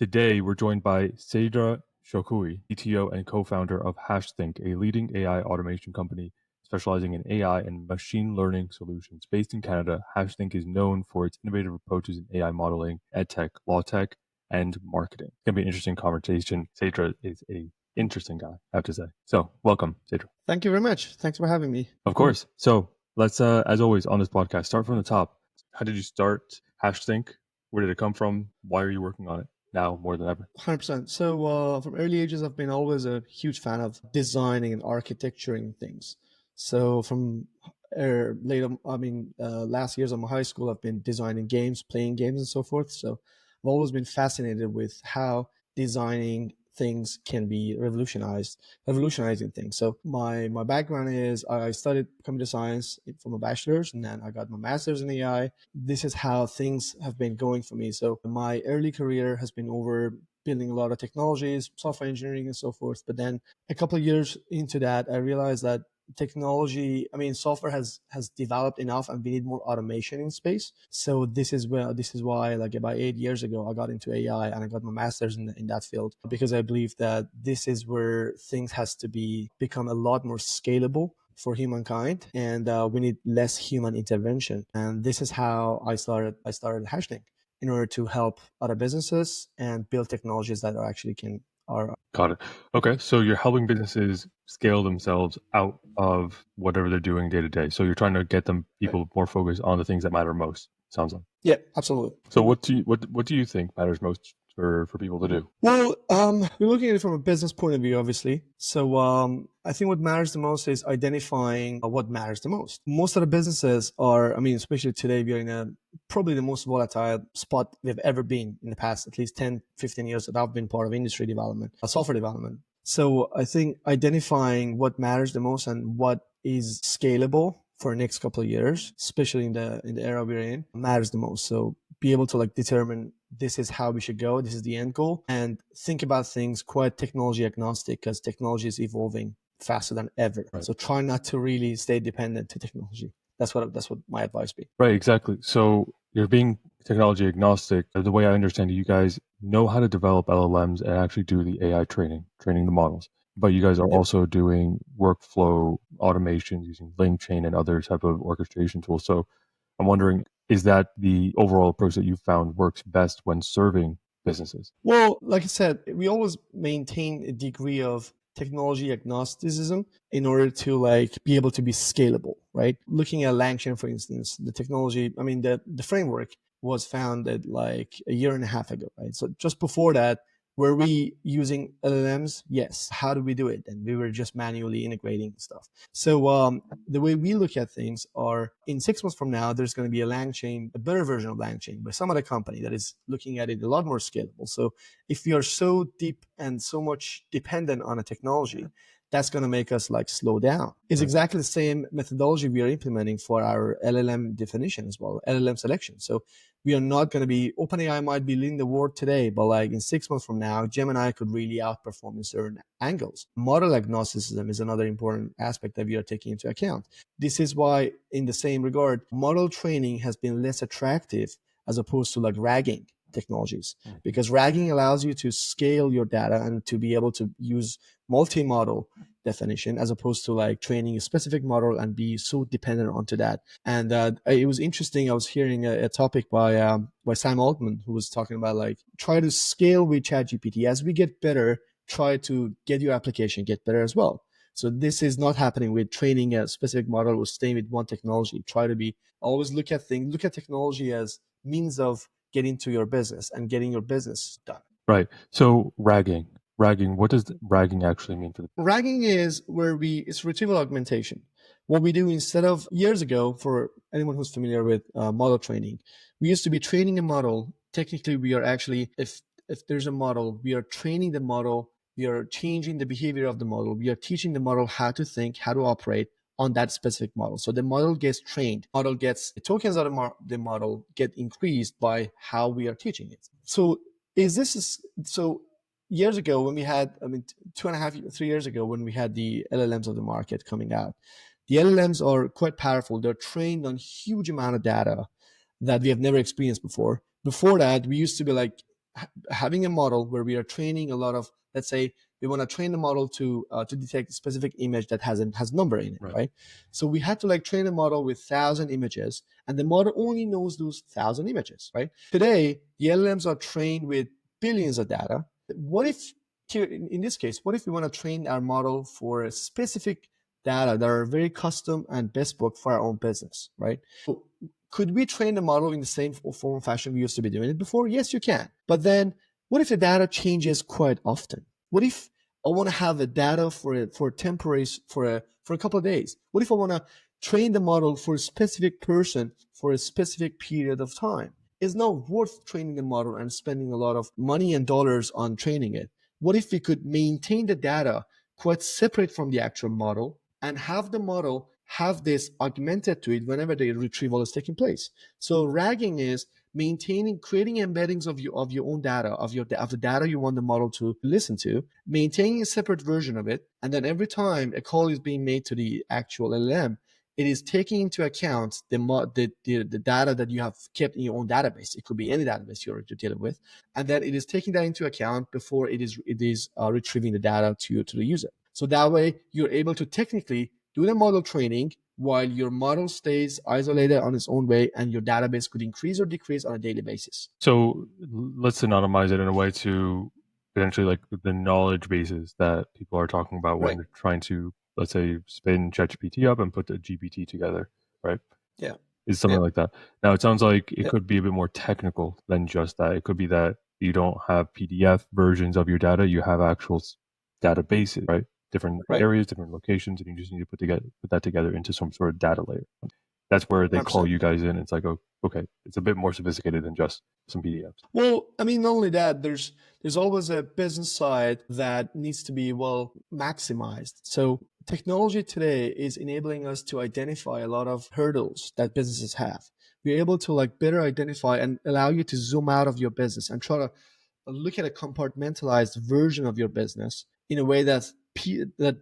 Today, we're joined by Sadra Shokouhi, CTO and co-founder of Hashthink, a leading AI automation company specializing in AI and machine learning solutions. Based in Canada, Hashthink is known for its innovative approaches in AI modeling, edtech, law tech, and marketing. It's going to be an interesting conversation. Saeedra is an interesting guy, I have to say. So welcome, Saeedra. Thank you very much. Thanks for having me. Of course. So let's, as always on this podcast, start from the top. How did you start Hashthink? Where did it come from? Why are you working on it now more than ever? 100%. So from early ages, I've been always a huge fan of designing and architecturing things. So from last years of my high school, I've been designing games, playing games and so forth. So I've always been fascinated with how designing things can be revolutionizing things. So my background is I studied computer science from a bachelor's, and then I got my master's in AI. This is how things have been going for me. So my early career has been over building a lot of technologies, software engineering and so forth. But then a couple of years into that, I realized that software has developed enough and we need more automation in space. So this is why like about 8 years ago I got into AI and I got my master's in that field, because I believe that this is where things has to become a lot more scalable for humankind, and we need less human intervention. And this is how I started Hashthink, in order to help other businesses and build technologies that are Got it. Okay. So you're helping businesses scale themselves out of whatever they're doing day to day. So you're trying to get people more focused on the things that matter most, sounds like. Yeah, absolutely. So what do you think matters most for people to do? Well, we're looking at it from a business point of view, obviously. So I think what matters the most is identifying what matters the most. Most of the businesses especially today, we are in probably the most volatile spot we've ever been in the past, at least 10, 15 years that I've been part of industry development, software development. So I think identifying what matters the most and what is scalable for the next couple of years, especially in the era we're in, matters the most. So be able to determine this is how we should go, this is the end goal, and think about things quite technology agnostic, because technology is evolving faster than ever. Right. So try not to really stay dependent to technology. That's what my advice be. Right, exactly. So you're being technology agnostic. The way I understand it, you guys know how to develop LLMs and actually do the AI training the models. But you guys are also doing workflow automations using LangChain and other type of orchestration tools. So I'm wondering, is that the overall approach that you found works best when serving businesses? Well, like I said, we always maintain a degree of technology agnosticism in order to be able to be scalable, right? Looking at LangChain, for instance, the technology, the framework was founded like a year and a half ago, right? So just before that, were we using LLMs? Yes. How do we do it? And we were just manually integrating stuff. So the way we look at things are, in 6 months from now, there's going to be a better version of LangChain by some other company that is looking at it a lot more scalable. So if we are so deep and so much dependent on a technology, that's going to make us slow down. It's exactly the same methodology we are implementing for our LLM definition as well, LLM selection. So we are not going to be, OpenAI might be leading the world today, but in 6 months from now, Gemini could really outperform in certain angles. Model agnosticism is another important aspect that we are taking into account. This is why, in the same regard, model training has been less attractive as opposed to RAGing technologies, because RAGing allows you to scale your data and to be able to use multi-model definition, as opposed to training a specific model and be so dependent onto that. And it was interesting. I was hearing a topic by Sam Altman, who was talking about try to scale with ChatGPT. As we get better, try to get your application get better as well. So this is not happening with training a specific model or staying with one technology. Try to always look at technology as means of getting to your business and getting your business done. Right. So RAGing, what does RAGing actually mean for the RAGing is it's retrieval augmentation. What we do, instead of years ago, for anyone who's familiar with model training, we used to be training a model. Technically, we are actually, if there's a model, we are training the model, we are changing the behavior of the model, we are teaching the model how to think, how to operate on that specific model. So the model gets trained, the tokens of the model get increased by how we are teaching it. So years ago, when we had, 2.5, 3 years ago, when we had the LLMs of the market coming out, the LLMs are quite powerful. They're trained on huge amount of data that we have never experienced before. Before that, we used to be having a model where we are training a lot of, let's say we want to train the model to detect a specific image that has number in it, right? So we had to like train a model with 1,000 images, and the model only knows those 1,000 images, right? Today, the LLMs are trained with billions of data. What if, here in this case, what if we want to train our model for a specific data that are very custom and bespoke for our own business, right? So could we train the model in the same form and fashion we used to be doing it before? Yes, you can. But then what if the data changes quite often? What if I want to have the data for temporary for a couple of days? What if I want to train the model for a specific person for a specific period of time? It's not worth training the model and spending a lot of money and dollars on training it. What if we could maintain the data quite separate from the actual model and have the model have this augmented to it whenever the retrieval is taking place? So ragging is maintaining, creating embeddings of your own data, of the data you want the model to listen to, maintaining a separate version of it, and then every time a call is being made to the actual LLM, it is taking into account the data that you have kept in your own database. It could be any database you're dealing with, and then it is taking that into account before it is retrieving the data to the user. So that way you're able to technically do the model training while your model stays isolated on its own way, and your database could increase or decrease on a daily basis. So let's anonymize it in a way to potentially like the knowledge bases that people are talking about when Right. they're trying to, let's say, spin ChatGPT up and put the GPT together, right? Yeah. Is something Yep. like that. Now it sounds like it Yep. could be a bit more technical than just that. It could be that you don't have PDF versions of your data, you have actual databases, right? Different Right. areas, different locations, and you just need to put that together into some sort of data layer. That's where they call you 100%. guys in. It's like, oh, okay, it's a bit more sophisticated than just some PDFs. Well, I mean, not only that, there's always a business side that needs to be well maximized. So technology today is enabling us to identify a lot of hurdles that businesses have. We're able to like better identify and allow you to zoom out of your business and try to look at a compartmentalized version of your business in a way that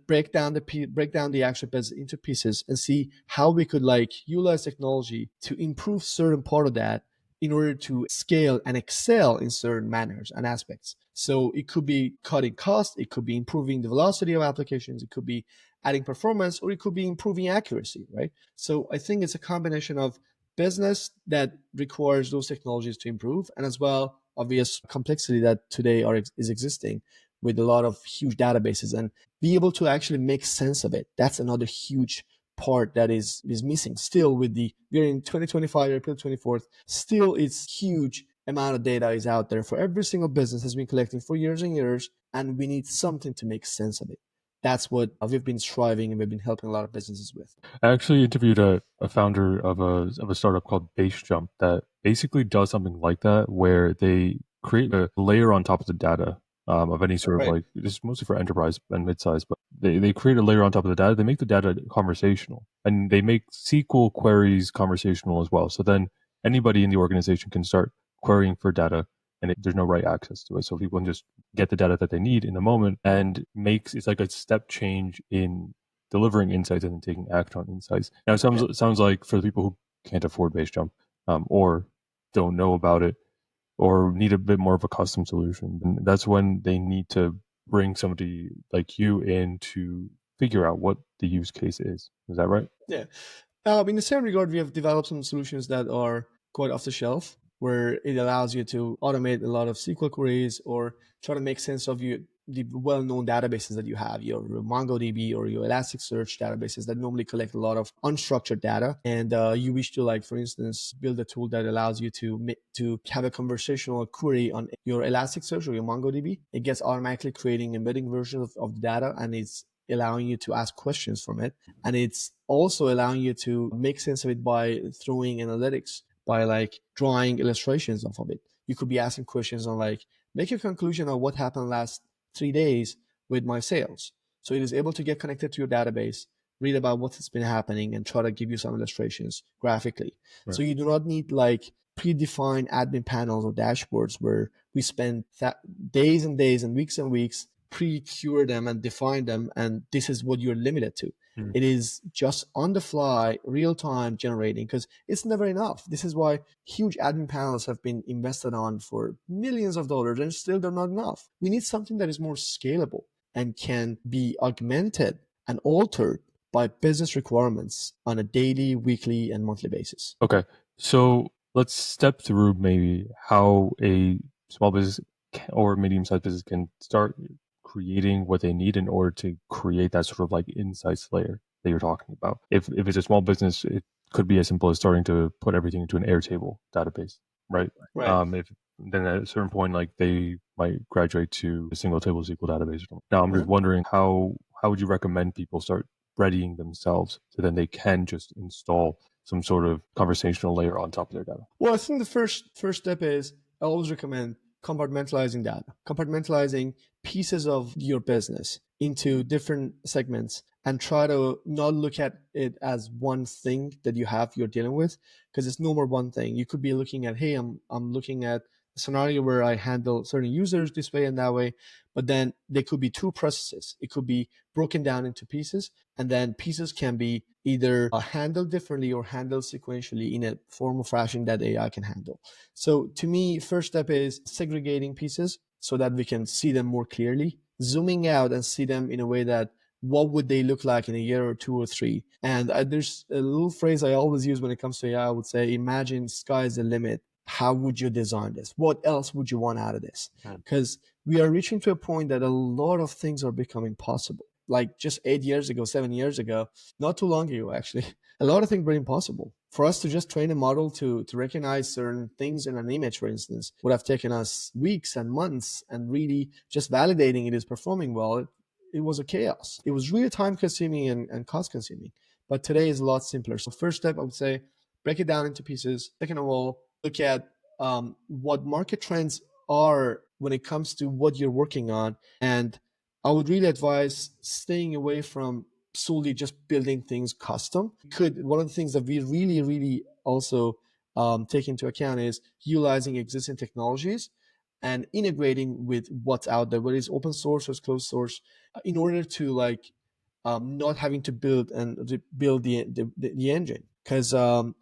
break down the actual business into pieces and see how we could like utilize technology to improve certain part of that in order to scale and excel in certain manners and aspects. So it could be cutting costs, it could be improving the velocity of applications, it could be adding performance, or it could be improving accuracy, right? So I think it's a combination of business that requires those technologies to improve, and as well obvious complexity that today is existing with a lot of huge databases, and be able to actually make sense of it. That's another huge part that is missing still. With the we're in 2025, April 24th, still it's huge amount of data is out there for every single business has been collecting for years and years, and we need something to make sense of it. That's what we've been striving and we've been helping a lot of businesses with. I actually interviewed a founder of a startup called Base Jump that basically does something like that, where they create a layer on top of the data of any sort of Right. like, this is mostly for enterprise and midsize, but they create a layer on top of the data. They make the data conversational, and they make SQL queries conversational as well. So then anybody in the organization can start querying for data, and there's no right access to it. So people can just get the data that they need in the moment, and it's like a step change in delivering insights and then taking action on insights. Now, Yeah. it sounds like for the people who can't afford Base Jump, or don't know about it, or need a bit more of a custom solution, then that's when they need to bring somebody like you in to figure out what the use case is. Is that right? Yeah. In the same regard, we have developed some solutions that are quite off the shelf, where it allows you to automate a lot of SQL queries or try to make sense of the well-known databases that you have, your MongoDB or your Elasticsearch databases that normally collect a lot of unstructured data. And you wish to, like, for instance, build a tool that allows you to have a conversational query on your Elasticsearch or your MongoDB. It gets automatically creating embedding versions of the data, and it's allowing you to ask questions from it, and it's also allowing you to make sense of it by throwing analytics, by like drawing illustrations off of it. You could be asking questions on like, make a conclusion on what happened last 3 days with my sales. So it is able to get connected to your database, read about what has been happening, and try to give you some illustrations graphically. Right. So you do not need like predefined admin panels or dashboards where we spend days and days and weeks pre-cure them and define them, and this is what you're limited to. Mm. It is just on the fly, real time generating, because it's never enough. This is why huge admin panels have been invested on for millions of dollars, and still they're not enough. We need something that is more scalable and can be augmented and altered by business requirements on a daily, weekly, and monthly basis. Okay. So let's step through maybe how a small business or medium-sized business can start creating what they need in order to create that sort of like insights layer that you're talking about. If it's a small business, it could be as simple as starting to put everything into an Airtable database, right? Right. If then at a certain point, like they might graduate to a single table SQL database. Now, I'm just wondering how would you recommend people start readying themselves so then they can just install some sort of conversational layer on top of their data? Well, I think the first step is I always recommend compartmentalizing data, compartmentalizing pieces of your business into different segments and try to not look at it as one thing that you're dealing with, because it's no more one thing. You could be looking at, hey, I'm looking at a scenario where I handle certain users this way and that way, but then there could be two processes. It could be broken down into pieces, and then pieces can be either handled differently or handled sequentially in a form of fashion that AI can handle. So to me, first step is segregating pieces so that we can see them more clearly, zooming out and see them in a way that what would they look like in a year or two or three. And there's a little phrase I always use when it comes to AI. I would say, imagine sky's the limit. How would you design this? What else would you want out of this? Because we are reaching to a point that a lot of things are becoming possible. Like just 8 years ago, 7 years ago, not too long ago, actually, a lot of things were impossible. For us to just train a model to recognize certain things in an image, for instance, would have taken us weeks and months, and really just validating it is performing well, it was a chaos. It was really time consuming and cost consuming. But today is a lot simpler. So first step, I would say, break it down into pieces. Second of all, look at what market trends are when it comes to what you're working on. And I would really advise staying away from solely just building things custom. One of the things that we really, really also take into account is utilizing existing technologies and integrating with what's out there, whether it's open source or closed source, in order to not having to build the engine. Because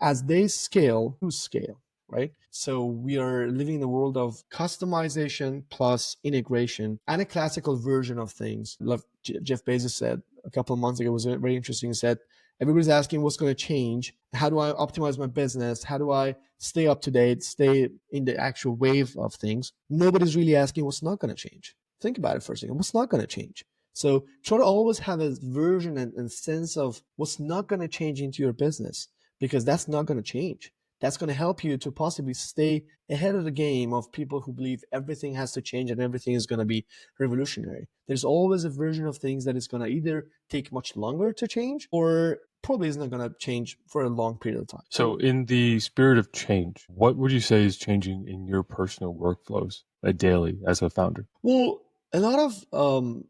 as they scale, who scale, right? So we are living in a world of customization plus integration and a classical version of things. Like Jeff Bezos said a couple of months ago, was very interesting. He said, everybody's asking what's going to change. How do I optimize my business? How do I stay up to date, stay in the actual wave of things? Nobody's really asking what's not going to change. Think about it for a second. What's not going to change? So try to always have a version and sense of what's not going to change into your business, because that's not going to change. That's going to help you to possibly stay ahead of the game of people who believe everything has to change and everything is going to be revolutionary. There's always a version of things that is going to either take much longer to change or probably is not going to change for a long period of time. So in the spirit of change, what would you say is changing in your personal workflows daily as a founder? Well, a lot of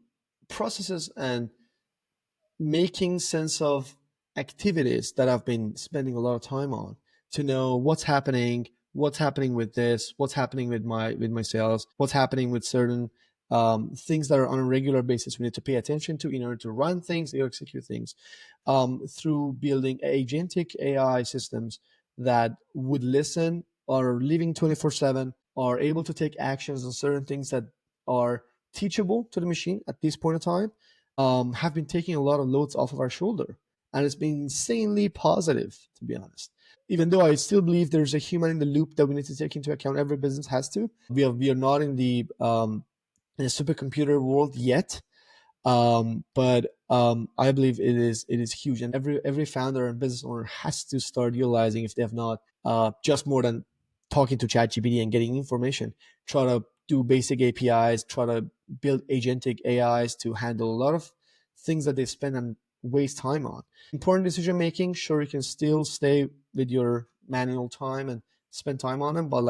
processes and making sense of activities that I've been spending a lot of time on to know what's happening with this, what's happening with my sales, what's happening with certain things that are on a regular basis we need to pay attention to in order to run things or execute things, through building agentic AI systems that would listen, are living 24/7, are able to take actions on certain things that are teachable to the machine at this point in time, have been taking a lot of loads off of our shoulder. And it's been insanely positive, to be honest. Even though I still believe there's a human in the loop that we need to take into account, every business has to. We are not in the in a supercomputer world yet, but I believe it is huge, and every founder and business owner has to start utilizing, if they have not, just more than talking to ChatGPT and getting information. Try to do basic APIs. Try to build agentic AIs to handle a lot of things that they spend and waste time on. Important decision making. Sure, you can still stay with your manual time and spend time on them, but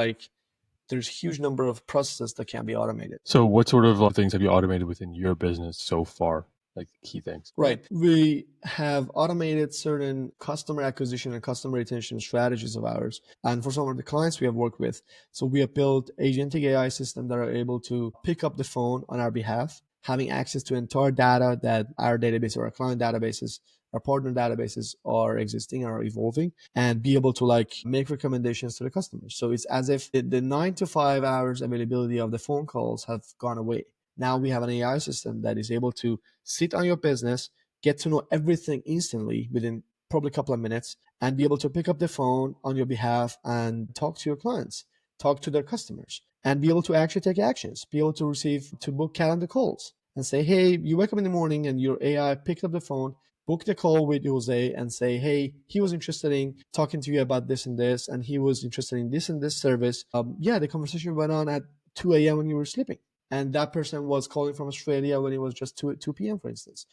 there's a huge number of processes that can be automated. So what sort of things have you automated within your business so far? Like key things. Right. We have automated certain customer acquisition and customer retention strategies of ours. And for some of the clients we have worked with, so we have built agentic AI systems that are able to pick up the phone on our behalf, having access to entire data that our database or our client databases our partner databases are existing, are evolving, and be able to like make recommendations to the customers. So it's as if the 9 to 5 hours availability of the phone calls have gone away. Now we have an AI system that is able to sit on your business, get to know everything instantly within probably a couple of minutes, and be able to pick up the phone on your behalf and talk to your clients, talk to their customers, and be able to actually take actions, be able to book calendar calls and say, hey, you wake up in the morning and your AI picked up the phone, book the call with Jose and say, hey, he was interested in talking to you about this and this, and he was interested in this and this service. Yeah, the conversation went on at 2 a.m. when you were sleeping. And that person was calling from Australia when it was just 2 p.m., for instance.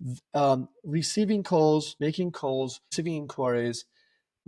Receiving calls, making calls, receiving inquiries,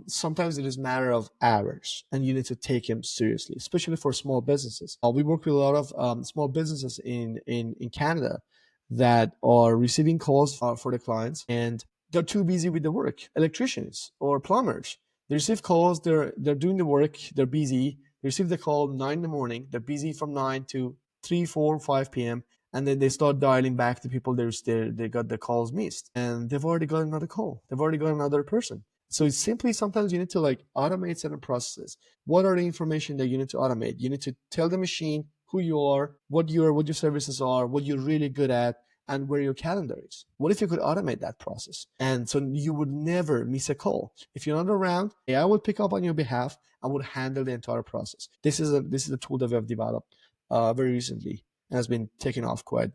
sometimes it is a matter of hours, and you need to take them seriously, especially for small businesses. We work with a lot of small businesses in Canada that are receiving calls for the clients, and they're too busy with the work. Electricians or plumbers, they receive calls, they're doing the work, they're busy. They receive the call 9 in the morning, they're busy from 9 to 3, 4, 5 p.m. And then they start dialing back to people they got the calls missed, and they've already got another call. They've already got another person. So it's simply sometimes you need to like automate certain processes. What are the information that you need to automate? You need to tell the machine who you are, what your services are, what you're really good at, and where your calendar is. What if you could automate that process? And so you would never miss a call. If you're not around, AI would pick up on your behalf and would handle the entire process. This is a tool that we have developed very recently and has been taken off quite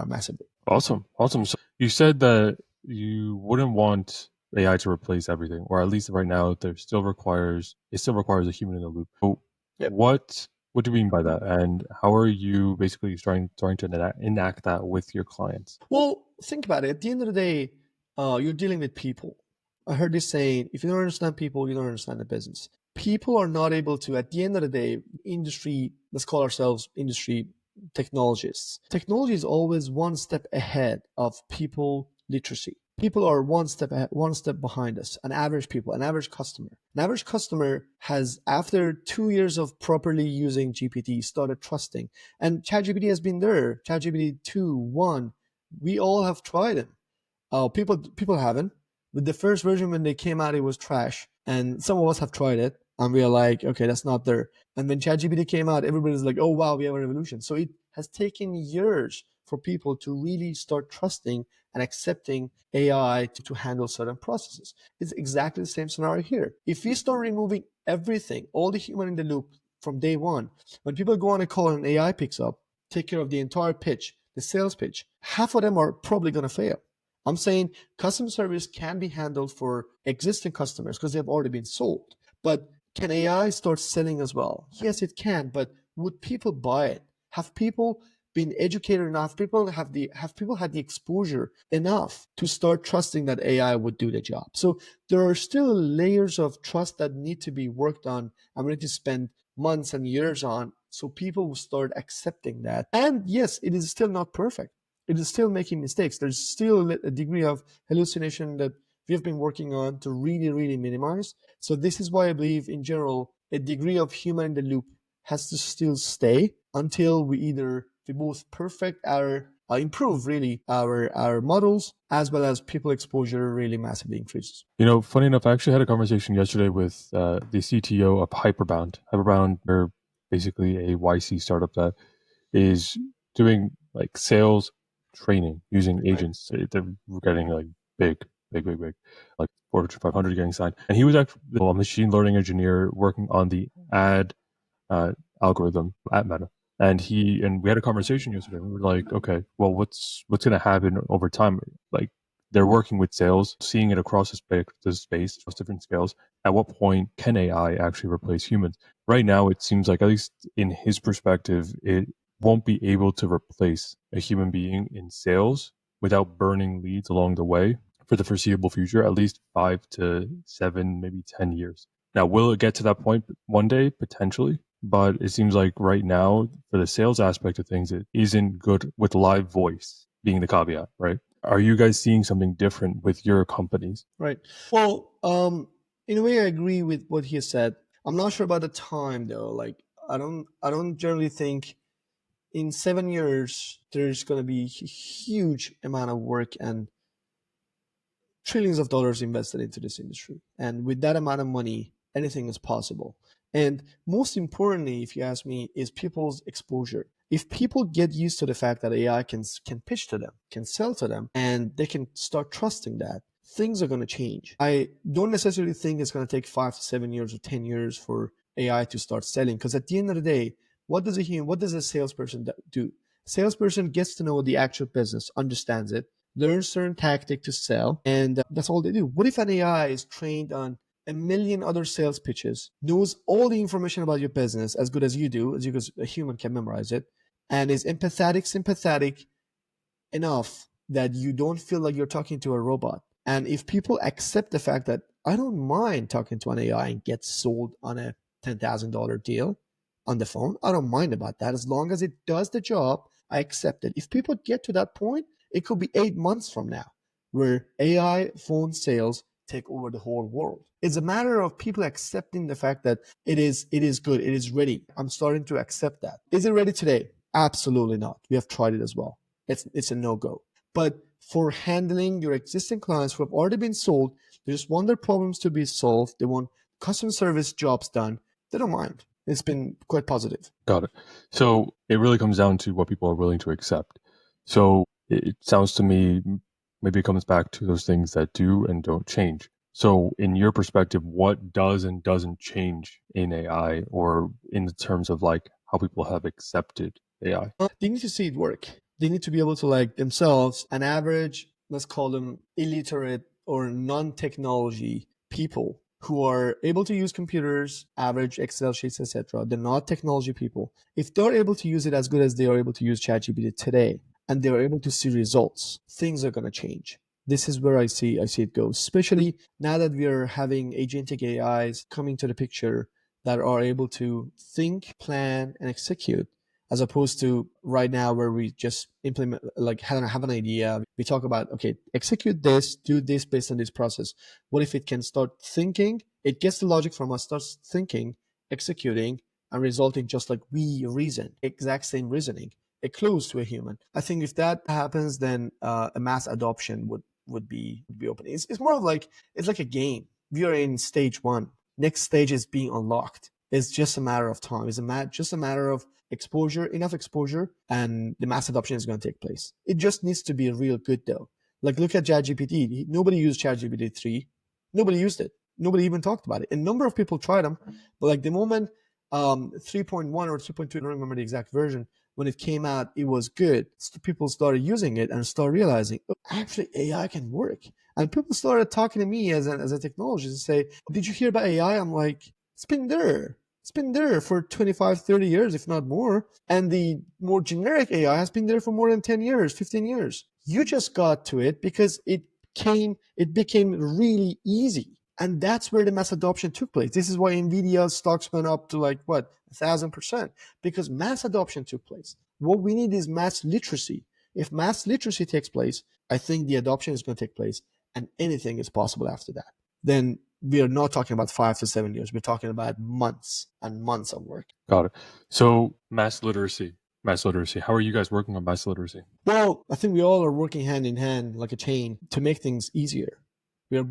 massively. Awesome. So you said that you wouldn't want AI to replace everything, or at least right now, it still requires a human in the loop. So Yep. what do you mean by that, and how are you basically trying to enact that with your clients? Well, think about it. At the end of the day, you're dealing with people. I heard this saying, if you don't understand people, you don't understand the business. People are not able to, at the end of the day, industry, let's call ourselves industry technologists. Technology is always one step ahead of people literacy. People are one step ahead, one step behind us. An average customer. An average customer has, after 2 years of properly using GPT, started trusting. And ChatGPT has been there. ChatGPT 2, 1, we all have tried it. People haven't. With the first version when they came out, it was trash, and some of us have tried it, and we are like, okay, that's not there. And when ChatGPT came out, everybody's like, oh wow, we have a revolution. So it has taken years for people to really start trusting and accepting AI to handle certain processes. It's exactly the same scenario here. If we start removing everything, all the human in the loop from day one, when people go on a call and AI picks up, take care of the entire pitch, the sales pitch, half of them are probably going to fail. I'm saying customer service can be handled for existing customers because they've already been sold. But can AI start selling as well? Yes, it can. But would people buy it? Have people been educated enough? Have people had the exposure enough to start trusting that AI would do the job? So there are still layers of trust that need to be worked on. I'm ready to spend months and years on so people will start accepting that. And yes, it is still not perfect. It is still making mistakes. There's still a degree of hallucination that we've been working on to really, really minimize. So this is why I believe, in general, a degree of human in the loop has to still stay until we both perfect improve really our models, as well as people exposure really massively increases. Funny enough, I actually had a conversation yesterday with the CTO of Hyperbound. Hyperbound are basically a YC startup that is doing like sales training using agents. They're getting like big, like Fortune 500 getting signed. And he was actually a machine learning engineer working on the ad algorithm at Meta. And we had a conversation yesterday. We were like, okay, well, what's going to happen over time? Like, they're working with sales, seeing it across the space, across different scales. At what point can AI actually replace humans? Right now, it seems like, at least in his perspective, it won't be able to replace a human being in sales without burning leads along the way for the foreseeable future, at least 5 to 7, maybe 10 years. Now, will it get to that point one day? Potentially. But it seems like right now, for the sales aspect of things, it isn't good with live voice being the caveat, right? Are you guys seeing something different with your companies? Right. Well, in a way, I agree with what he said. I'm not sure about the time though. Like, I don't generally think in 7 years there's going to be a huge amount of work and trillions of dollars invested into this industry. And with that amount of money, anything is possible. And most importantly, if you ask me, is people's exposure. If people get used to the fact that AI can pitch to them, can sell to them, and they can start trusting that, things are going to change. I don't necessarily think it's going to take 5 to 7 years or 10 years for AI to start selling, because at the end of the day, what does a salesperson do? Salesperson gets to know the actual business, understands it, learns certain tactic to sell, and that's all they do. What if an AI is trained on a million other sales pitches, knows all the information about your business as good as you do, as you as a human can memorize it, and is sympathetic enough that you don't feel like you're talking to a robot? And if people accept the fact that I don't mind talking to an AI and get sold on a $10,000 deal on the phone, I don't mind about that. As long as it does the job, I accept it. If people get to that point, it could be 8 months from now where AI phone sales take over the whole world. It's a matter of people accepting the fact that it is good, it is ready. I'm starting to accept that. Is it ready today? Absolutely not. We have tried it as well. It's a no-go. But for handling your existing clients who have already been sold, they just want their problems to be solved. They want customer service jobs done. They don't mind. It's been quite positive. Got it. So it really comes down to what people are willing to accept. So it sounds to me, maybe it comes back to those things that do and don't change. So in your perspective, what does and doesn't change in AI, or in the terms of like how people have accepted AI? They need to see it work. They need to be able to, like themselves, an average, let's call them illiterate or non-technology people who are able to use computers, average Excel sheets, etc. They're not technology people. If they're able to use it as good as they are able to use ChatGPT today, and they're able to see results, things are going to change. This is where I see it go, especially now that we are having agentic AIs coming to the picture that are able to think, plan, and execute, as opposed to right now where we just implement, like have an idea. We talk about, okay, execute this, do this based on this process. What if it can start thinking? It gets the logic from us, starts thinking, executing, and resulting just like we reason, exact same reasoning, close to a human. I think if that happens, then a mass adoption would be open. It's more of like, it's like a game. We are in stage 1. Next stage is being unlocked. It's just a matter of time. It's just a matter of exposure, enough exposure, and the mass adoption is going to take place. It just needs to be real good though. Like look at ChatGPT. Nobody used ChatGPT 3. Nobody used it. Nobody even talked about it. A number of people tried them, but like the moment 3.1 or 3.2, I don't remember the exact version, when it came out, it was good. So people started using it and started realizing, oh, actually AI can work. And people started talking to me as a technologist and say, did you hear about AI? I'm like, it's been there. It's been there for 25, 30 years, if not more. And the more generic AI has been there for more than 10 years, 15 years. You just got to it because it became really easy. And that's where the mass adoption took place. This is why NVIDIA stocks went up to like, what, 1,000%, because mass adoption took place. What we need is mass literacy. If mass literacy takes place, I think the adoption is going to take place, and anything is possible after that. Then we are not talking about 5 to 7 years. We're talking about months and months of work. Got it. So mass literacy. How are you guys working on mass literacy? Well, I think we all are working hand in hand like a chain to make things easier. I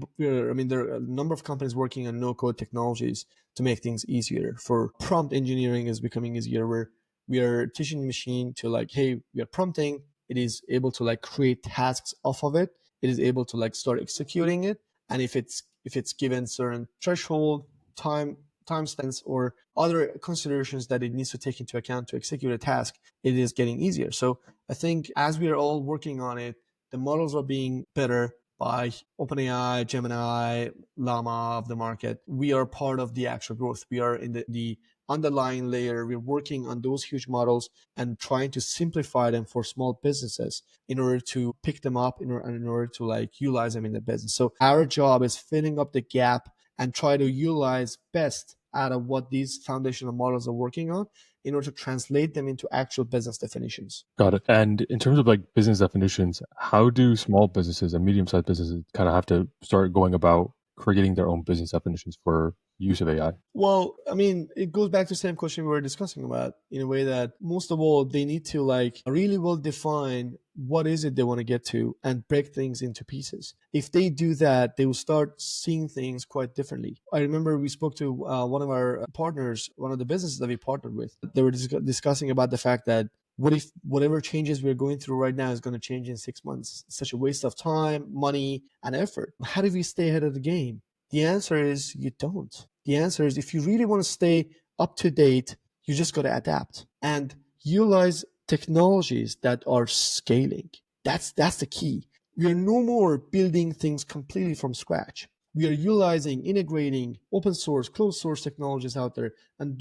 mean, there are a number of companies working on no-code technologies to make things easier. For prompt engineering is becoming easier, where we are teaching the machine to like, hey, we are prompting. It is able to like create tasks off of it. It is able to like start executing it. And if it's given certain threshold, time spans, or other considerations that it needs to take into account to execute a task, it is getting easier. So I think as we are all working on it, the models are being better by OpenAI, Gemini, Llama of the market. We are part of the actual growth. We are in the underlying layer. We're working on those huge models and trying to simplify them for small businesses in order to pick them up, in order to like utilize them in the business. So our job is filling up the gap and try to utilize best out of what these foundational models are working on in order to translate them into actual business definitions. Got it. And in terms of like business definitions, how do small businesses and medium-sized businesses kind of have to start going about creating their own business definitions for use of AI? Well, I mean, it goes back to the same question we were discussing about, in a way that most of all, they need to like really well define what is it they want to get to and break things into pieces. If they do that, they will start seeing things quite differently. I remember we spoke to one of our partners, one of the businesses that we partnered with. They were discussing about the fact that what if whatever changes we're going through right now is going to change in 6 months? It's such a waste of time, money, and effort. How do we stay ahead of the game? The answer is you don't. The answer is if you really want to stay up to date, you just got to adapt and utilize technologies that are scaling. That's the key. We are no more building things completely from scratch. We are utilizing, integrating open source, closed source technologies out there and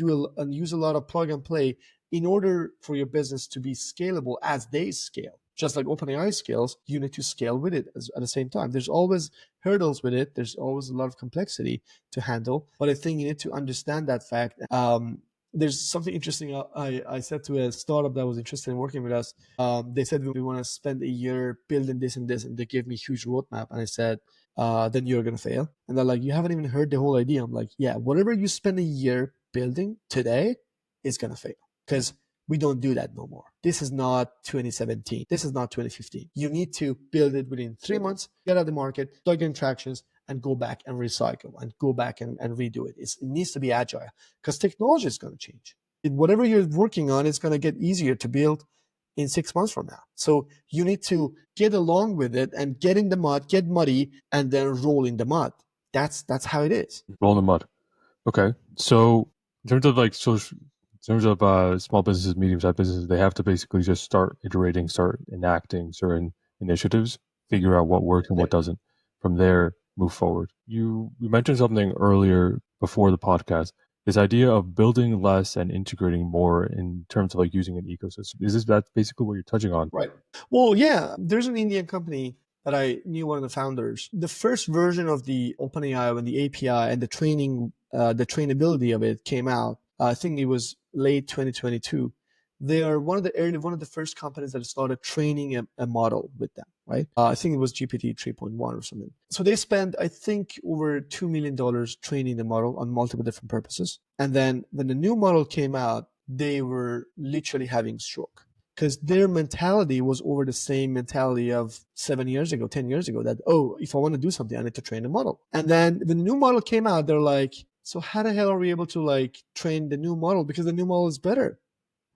use a lot of plug and play in order for your business to be scalable as they scale. Just like OpenAI scales, you need to scale with it at the same time. There's always hurdles with it. There's always a lot of complexity to handle. But I think you need to understand that fact. There's something interesting I said to a startup that was interested in working with us. They said we want to spend a year building this and this, and they gave me a huge roadmap. And I said, then you're going to fail. And they're like, you haven't even heard the whole idea. I'm like, yeah, whatever you spend a year building today is going to fail because we don't do that no more. This is not 2017. This is not 2015. You need to build it within 3 months, get out the market, start getting tractions, and go back and recycle and go back and redo it. It needs to be agile because technology is going to change. Whatever you're working on is going to get easier to build in 6 months from now. So you need to get along with it and get in the mud, get muddy, and then roll in the mud. That's how it is. Roll in the mud. Okay. So in terms of like social, in terms of small businesses, medium-sized businesses, they have to basically just start iterating, start enacting certain initiatives, figure out what works and what doesn't. From there, move forward. You mentioned something earlier before the podcast, this idea of building less and integrating more in terms of like using an ecosystem. That's basically what you're touching on? Right. Well, yeah, there's an Indian company that I knew, one of the founders. The first version of the OpenAI when the API and the trainability of it came out, I think it was late 2022. They are one of the first companies that started training a model with them, right? I think it was GPT 3.1 or something. So they spent, I think, over $2 million training the model on multiple different purposes. And then when the new model came out, they were literally having stroke because their mentality was over the same mentality of 7 years ago, 10 years ago, that, oh, if I want to do something, I need to train a model. And then when the new model came out, they're like, so how the hell are we able to like train the new model? Because the new model is better,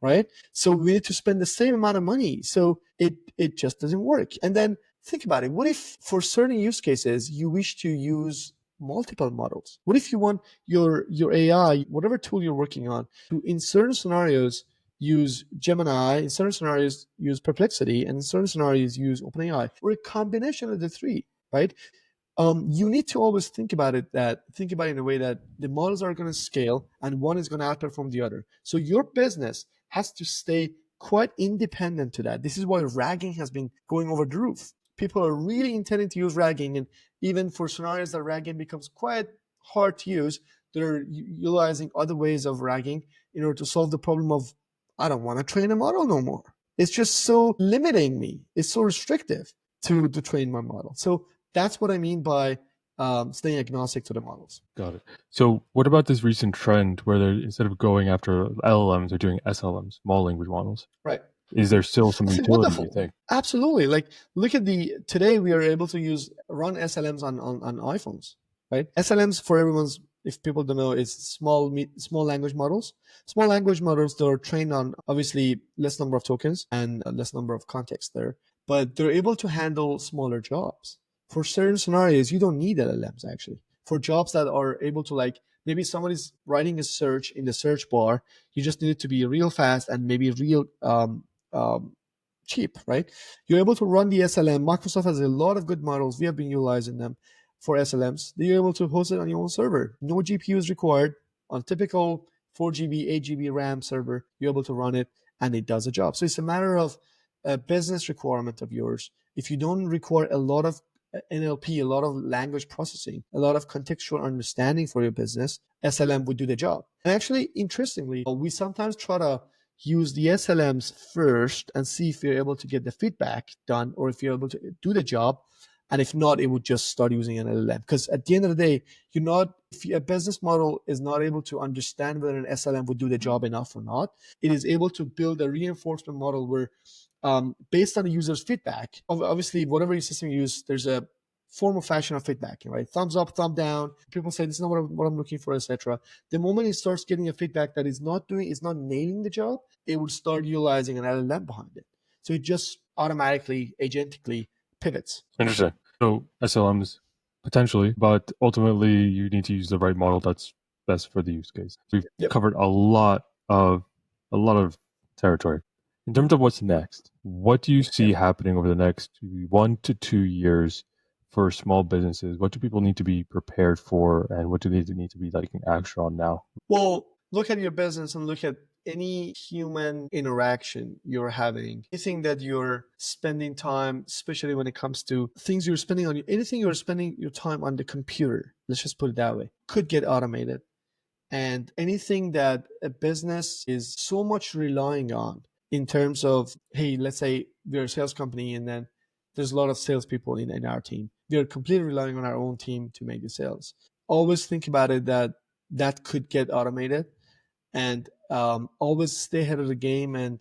right? So we need to spend the same amount of money. So it just doesn't work. And then think about it. What if for certain use cases, you wish to use multiple models? What if you want your AI, whatever tool you're working on, to in certain scenarios use Gemini, in certain scenarios use Perplexity, and in certain scenarios use OpenAI, or a combination of the three, right? You need to always think about it in a way that the models are going to scale and one is going to outperform the other. So your business has to stay quite independent to that. This is why ragging has been going over the roof. People are really intending to use ragging, and even for scenarios that ragging becomes quite hard to use, they're utilizing other ways of ragging in order to solve the problem of, I don't want to train a model no more. It's just so limiting me. It's so restrictive to train my model. So that's what I mean by staying agnostic to the models. Got it. So what about this recent trend where they're, instead of going after LLMs, they're doing SLMs, small language models? Right. Is there still some utility, wonderful. you think? Absolutely. Like, look at today we are able to run SLMs on iPhones, right? SLMs, for everyone's, if people don't know, is small language models. Small language models, they're trained on obviously less number of tokens and less number of context there, but they're able to handle smaller jobs. For certain scenarios, you don't need LLMs actually. For jobs that are able to, like, maybe somebody's writing a search in the search bar, you just need it to be real fast and maybe real cheap, right? You're able to run the SLM. Microsoft has a lot of good models. We have been utilizing them for SLMs. You're able to host it on your own server. No GPU is required. On typical 4GB, 8GB RAM server, you're able to run it and it does a job. So it's a matter of a business requirement of yours. If you don't require a lot of NLP, a lot of language processing, a lot of contextual understanding for your business, SLM would do the job. And actually, interestingly, we sometimes try to use the SLMs first and see if you're able to get the feedback done or if you're able to do the job And if not, it would just start using an LLM. Because at the end of the day, if a business model is not able to understand whether an SLM would do the job enough or not, it is able to build a reinforcement model where, based on the user's feedback, obviously, whatever system you use, there's a form or fashion of feedback, right? Thumbs up, thumb down. People say this is not what I'm looking for, etc. The moment it starts getting a feedback that is not nailing the job, it will start utilizing an LLM behind it. So it just automatically, agentically pivots. Interesting. So SLMs potentially, but ultimately you need to use the right model that's best for the use case. We've covered a lot of territory. In terms of what's next, what do you see happening over the next 1 to 2 years for small businesses? What do people need to be prepared for, and what do they need to be taking action on now? Well, look at your business and look at any human interaction you're having, anything that you're spending time, especially when it comes to things you're spending on, anything you're spending your time on the computer, let's just put it that way, could get automated. And anything that a business is so much relying on in terms of, hey, let's say we're a sales company and then there's a lot of salespeople in our team. We're completely relying on our own team to make the sales. Always think about it that could get automated, and always stay ahead of the game and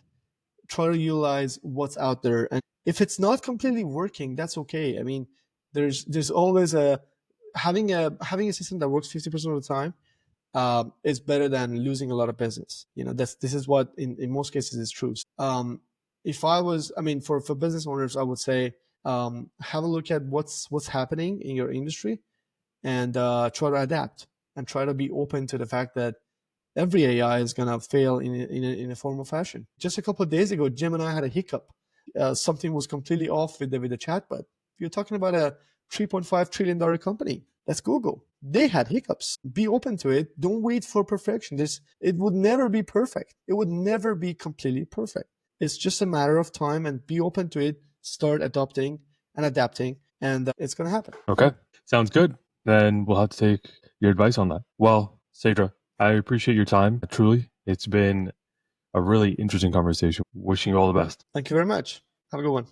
try to utilize what's out there. And if it's not completely working, that's okay. I mean, there's always having a system that works 50% of the time is better than losing a lot of business. This is what in most cases is true. If I was, for business owners, I would say have a look at what's happening in your industry and try to adapt and try to be open to the fact that every AI is gonna fail in a form or fashion. Just a couple of days ago, Jim and I had a hiccup. Something was completely off with the chatbot. You're talking about a $3.5 trillion company. That's Google. They had hiccups. Be open to it. Don't wait for perfection. It would never be perfect. It would never be completely perfect. It's just a matter of time, and be open to it. Start adopting and adapting, and it's going to happen. Okay. Sounds good. Then we'll have to take your advice on that. Well, Saeedra, I appreciate your time. Truly, it's been a really interesting conversation. Wishing you all the best. Thank you very much. Have a good one.